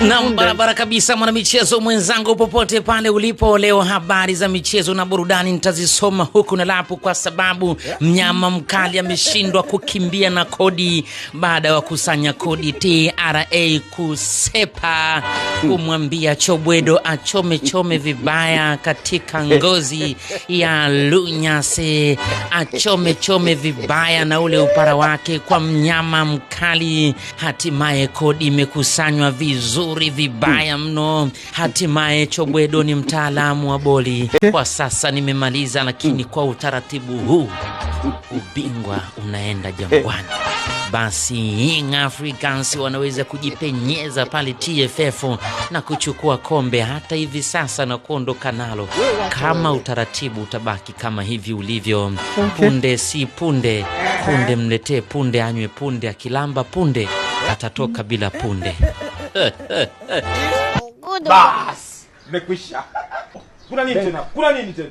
Na barabara kabisa mwanamichezo mwenzangu popote pale ulipo. Leo habari za michezo na burudani nitazisoma huku na lapu, kwa sababu mnyama mkali ameshindwa kukimbia na kodi baada ya kusanya kodi TRA kusepa kumwambia Chobwedo achome vibaya katika ngozi ya lunyase, achome vibaya na ule upara wake kwa mnyama mkali. Hatimaye kodi imekusanywa vizuri vibaya mno. Hatimaye Chobwedo ni mtaalamu wa boli. Kwa sasa nimemaliza, lakini kwa utaratibu huu ubingwa unaenda Jangwani. Basi Young Africans wanaweza kujipenyeza pale TFF na kuchukua kombe hata hivi sasa na kuondoka nalo, kama utaratibu utabaki kama hivi ulivyo. Punde si punde, punde mletee punde anywe punde, akilamba punde atatoka bila punde. Bas, mekwisha. Kuna nini tena?